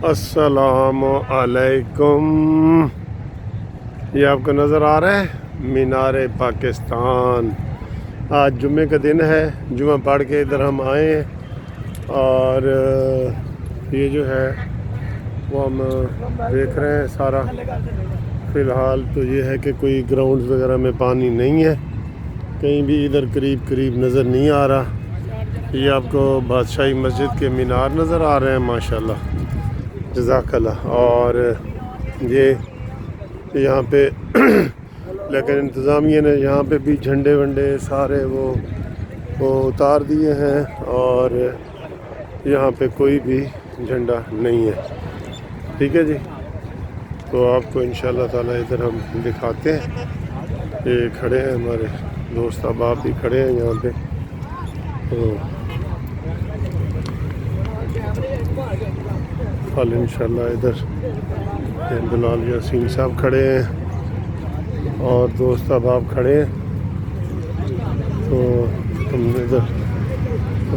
अस्सलामु अलैकुम। ये आपको नज़र आ रहा है मीनार पाकिस्तान। आज जुम्मे का दिन है, जुम्मा पढ़ के इधर हम आए हैं और ये जो है वो हम देख रहे हैं सारा। फ़िलहाल तो ये है कि कोई ग्राउंड वगैरह में पानी नहीं है, कहीं भी इधर करीब करीब नज़र नहीं आ रहा। ये आपको बादशाही मस्जिद के मीनार नज़र आ रहे हैं माशाल्लाह, जज़ाकल्लाह। और ये यहाँ पे लेकिन इंतज़ामिया ने यहाँ पे भी झंडे वंडे सारे वो उतार दिए हैं और यहाँ पे कोई भी झंडा नहीं है। ठीक है जी, तो आपको इंशाअल्लाह ताला इधर हम दिखाते हैं। ये खड़े हैं हमारे दोस्त अहबाब भी खड़े हैं यहाँ पे। तो कल इंशाअल्लाह इधर बिलाल यासीन साहब खड़े हैं और दोस्त अहबाब खड़े हैं। तो हम इधर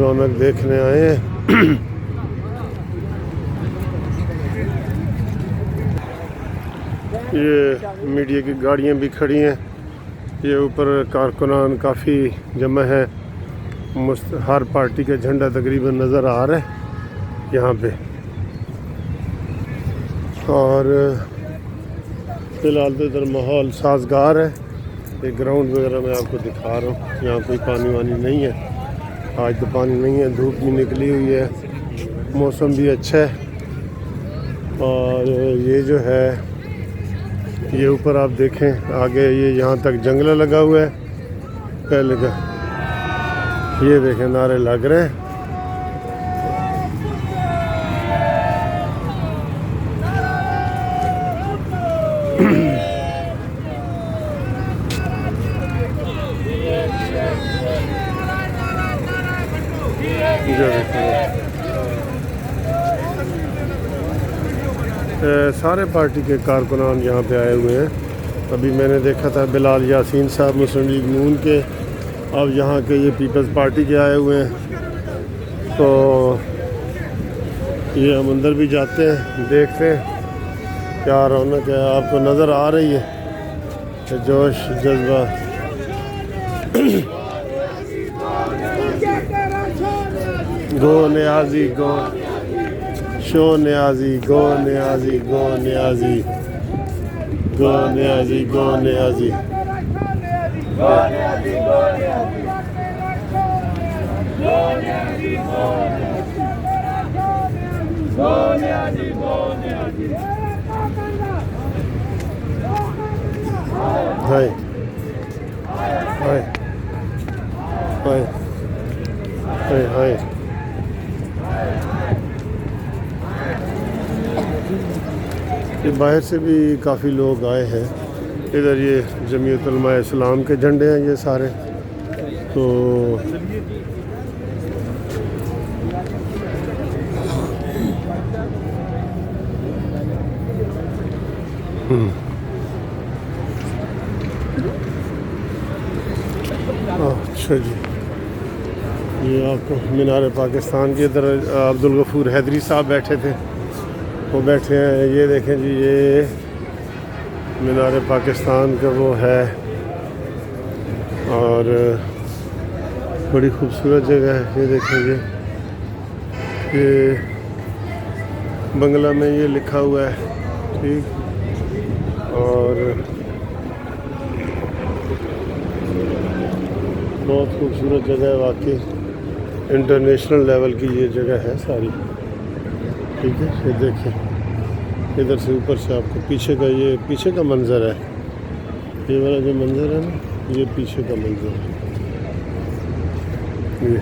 रौनक देखने आए हैं। ये मीडिया की गाड़ियाँ भी खड़ी हैं। ये ऊपर कारकुनान काफ़ी जमा है, हर पार्टी का झंडा तकरीबन नज़र आ रहा है यहाँ पे। और फ़िलहाल तो इधर माहौल साजगार है। एक ग्राउंड वगैरह मैं आपको दिखा रहा हूँ, यहाँ कोई पानी वानी नहीं है। आज तो पानी नहीं है, धूप भी निकली हुई है, मौसम भी अच्छा है। और ये जो है ये ऊपर आप देखें आगे, ये यहाँ तक जंगला लगा हुआ है पहले का। ये देखें नारे लग रहे हैं। सारे पार्टी के कारकुनान यहाँ पे आए हुए हैं। अभी मैंने देखा था बिलाल यासीन साहब मुस्लिम लीग नून के, अब यहाँ के ये पीपल्स पार्टी के आए हुए हैं। तो ये हम अंदर भी जाते हैं, देखते हैं क्या रौनक है। आपको नज़र आ रही है जोश जज्बा। गो न्याजी गो, शो न्याजी, गो न्याजी, गो न्याजी, गो न्याजी, गो न्याजी, हाय हाय हाय हाय हाय। ये बाहर से भी काफ़ी लोग आए हैं इधर। ये जमीयत उलमा इस्लाम के झंडे हैं ये सारे। तो अच्छा जी, ये आपको मीनार पाकिस्तान के इधर अब्दुल गफूर हैदरी साहब बैठे थे, वो बैठे हैं। ये देखें जी, ये मीनार पाकिस्तान का वो है और बड़ी खूबसूरत जगह है। ये देखेंगे, ये बंगला में ये लिखा हुआ है, ठीक। और बहुत खूबसूरत जगह है वाकई, इंटरनेशनल लेवल की ये जगह है सारी। ठीक है, ये देखें इधर से ऊपर से आपको पीछे का, ये पीछे का मंज़र है। ये वाला जो मंज़र है ना, ये पीछे का मंज़र है। ये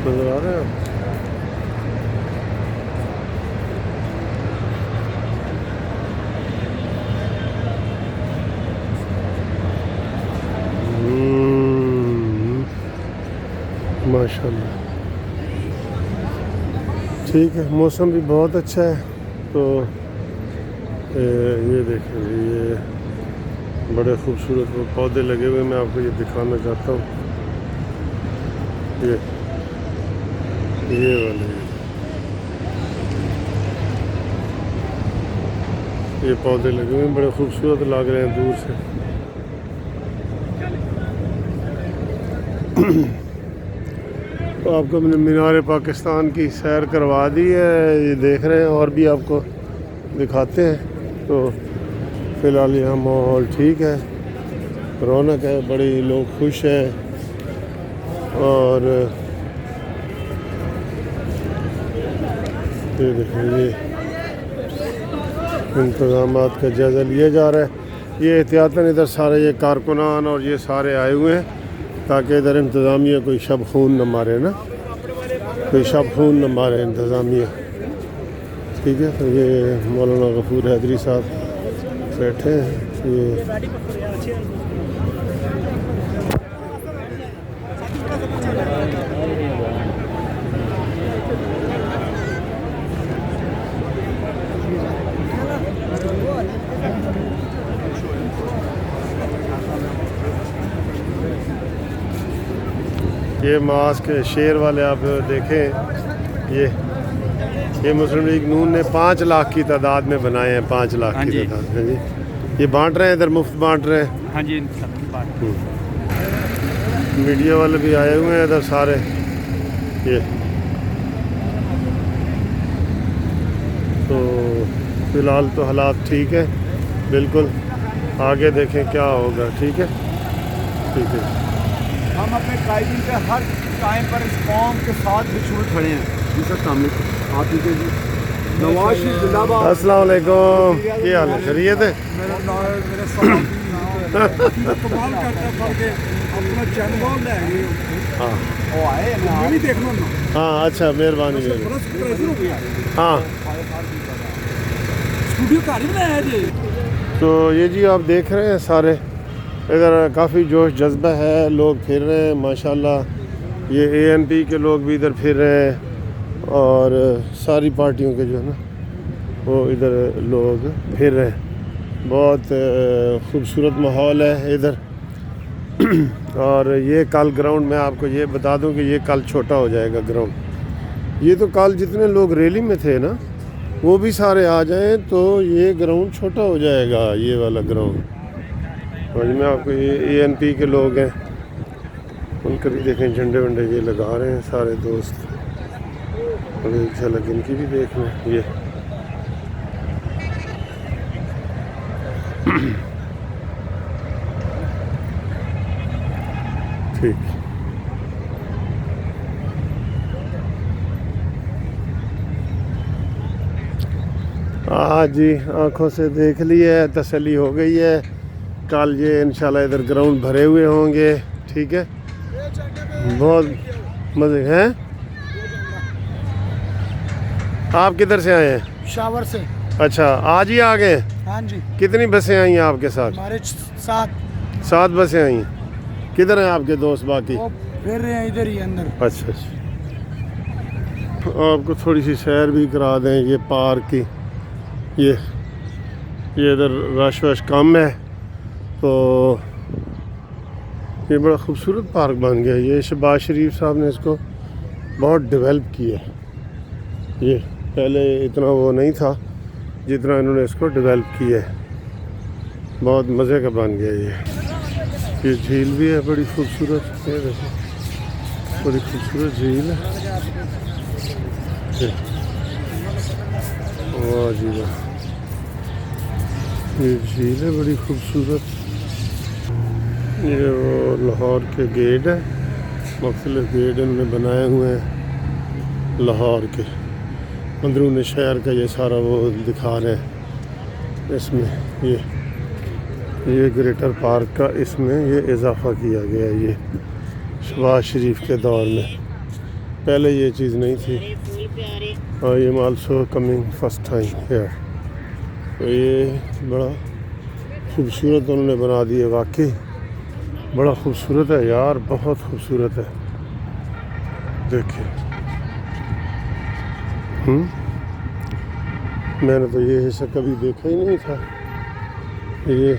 नज़र आ रहा है। माशाल्लाह, ठीक है, मौसम भी बहुत अच्छा है। तो ये देखें, ये बड़े खूबसूरत वो पौधे लगे हुए, मैं आपको ये दिखाना चाहता हूँ। ये ये वाले ये पौधे लगे हुए हैं, बड़े खूबसूरत लग रहे हैं दूर से। तो आपको मैंने मीनार पाकिस्तान की सैर करवा दी है, ये देख रहे हैं, और भी आपको दिखाते हैं। तो फ़िलहाल यहाँ माहौल ठीक है, रौनक है, बड़े लोग खुश हैं और ये देखें ये इंतज़ामात का जायज़ा लिया जा रहा है। ये एहतियातन इधर सारे ये कारकुनान और ये सारे आए हुए हैं ताकि इधर इंतज़ामिया कोई शब खून न मारे ना, कोई शब खून न मारे इंतज़ामिया। ठीक है, तो ये मौलाना गफूर हैदरी साहब बैठे हैं। ये मास्क शेर वाले आप देखें, ये मुस्लिम लीग नून ने 5 लाख की तादाद में बनाए हैं, 5 लाख की तादाद में जी। ये बांट रहे हैं, इधर मुफ्त बांट रहे हैं। हाँ जी, मीडिया वाले भी आए हुए हैं इधर सारे। ये तो फ़िलहाल तो हालात ठीक है बिल्कुल, आगे देखें क्या होगा। ठीक है, ठीक है। हम अपने कायदीन के हर टाइम पर इस कौम के साथ बिछुड़ खड़े हैं। जी सर, सामने आप ठीक है जी। नवाज शरीफ जिंदाबाद। अस्सलाम वालेकुम, क्या हाल है, खैरियत है? मेरा नाम मेरा कमाल करता है करके अपना चैनल है। हाँ वो आए मैं भी देखना ना। हाँ, अच्छा, मेहरबानी मेहरबानी। बड़ा सरप्राइज हो गया। हाँ, स्टूडियो का ही बनाया जी। तो ये जी आप देख रहे हैं सारे इधर काफ़ी जोश जज्बा है, लोग फिर रहे हैं माशाल्लाह। ये ANP के लोग भी इधर फिर रहे हैं और सारी पार्टियों के जो है ना वो इधर लोग फिर रहे हैं। बहुत ख़ूबसूरत माहौल है इधर। और ये कल ग्राउंड, मैं आपको ये बता दूं कि ये कल छोटा हो जाएगा ग्राउंड। ये तो कल जितने लोग रैली में थे ना वो भी सारे आ जाएं तो ये ग्राउंड छोटा हो जाएगा, ये वाला ग्राउंड। और में आपको ये ANP के लोग हैं, उनके भी देखें झंडे वंडे ये लगा रहे हैं सारे दोस्त। और एक झलक इनकी भी देख लें। ये ठीक, जी आँखों से देख लिया है, तसल्ली हो गई है। कल ये इंशाल्लाह इधर ग्राउंड भरे हुए होंगे। ठीक है, बहुत मज़े हैं। आप किधर से आए हैं? शावर से। अच्छा, आज ही आ गए? हाँ जी। कितनी बसें आई हैं आपके साथ? हमारे 7 बसें आई हैं। किधर हैं आपके दोस्त बाकी? वो फिर रहे हैं इधर ही अंदर। अच्छा, आपको थोड़ी सी सैर भी करा दें। ये पार्क की ये इधर रश वश कम है तो ये बड़ा खूबसूरत पार्क बन गया। ये शहबाज शरीफ साहब ने इसको बहुत डेवलप किया। ये पहले इतना वो नहीं था जितना इन्होंने इसको डेवलप किया है। बहुत मज़े का बन गया ये झील भी है बड़ी खूबसूरत। ये देखो बड़ी खूबसूरत झील है। वाह जी वाह, ये झील है बड़ी खूबसूरत। ये वो लाहौर के गेट है, मुख्तलिफ गेट इन्होंने बनाए हुए हैं लाहौर के। अंदरून शहर का ये सारा वो दिखा रहे हैं इसमें। ये ग्रेटर पार्क का इसमें ये इजाफ़ा किया गया है ये शहबाज शरीफ के दौर में। पहले ये चीज़ नहीं थी। और I am also coming first time here. तो ये बड़ा खूबसूरत उन्होंने बना दिया, वाकई बड़ा खूबसूरत है यार, बहुत खूबसूरत है। देखिए मैंने तो ये हिस्सा कभी देखा ही नहीं था। ये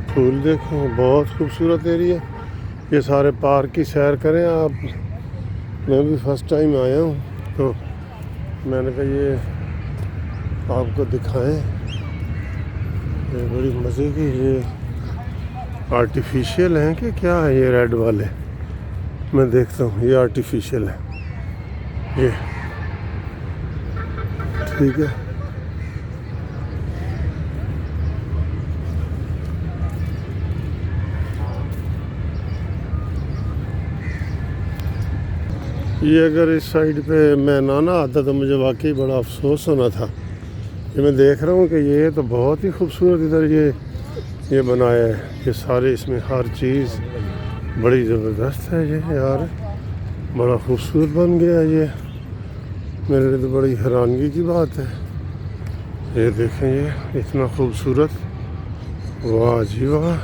फूल देखो, बहुत खूबसूरत एरिया। ये सारे पार्क की सैर करें आप, मैं भी फर्स्ट टाइम आया हूँ, तो मैंने कहा ये आपको दिखाएं। ये बड़ी मज़े की, ये आर्टिफिशियल हैं कि क्या है ये रेड वाले? मैं देखता हूँ, ये आर्टिफिशियल है ये, ठीक है। ये अगर इस साइड पे मैं ना आता तो मुझे वाकई बड़ा अफसोस होना था। ये मैं देख रहा हूँ कि ये तो बहुत ही खूबसूरत इधर ये बनाया है, ये सारे इसमें हर चीज़ बड़ी ज़बरदस्त है। ये यार बड़ा खूबसूरत बन गया ये, मेरे लिए तो बड़ी हैरानगी की बात है। ये देखें, ये इतना खूबसूरत, वाह जी वाह,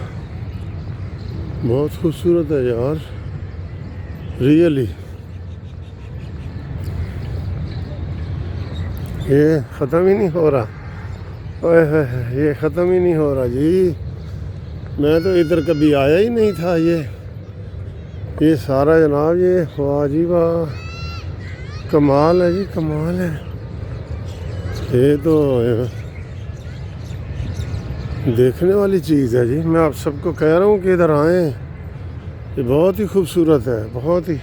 बहुत खूबसूरत है यार, रियली। ये ख़त्म ही नहीं हो रहा, ओए ये ख़त्म ही नहीं हो रहा जी। मैं तो इधर कभी आया ही नहीं था। ये सारा जनाब, ये वाह जी वाह, कमाल है जी, कमाल है। ये तो देखने वाली चीज़ है जी। मैं आप सबको कह रहा हूँ कि इधर आएँ, ये बहुत ही खूबसूरत है, बहुत ही।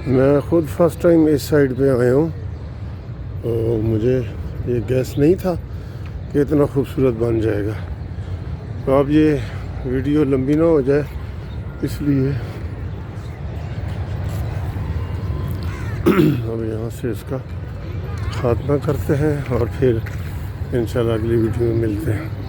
मैं ख़ुद फर्स्ट टाइम इस साइड पे आया हूँ, तो मुझे ये गैस नहीं था कि इतना खूबसूरत बन जाएगा। तो अब ये वीडियो लंबी ना हो जाए, इसलिए अब यहाँ से इसका खात्मा करते हैं और फिर इंशाल्लाह अगली वीडियो में मिलते हैं।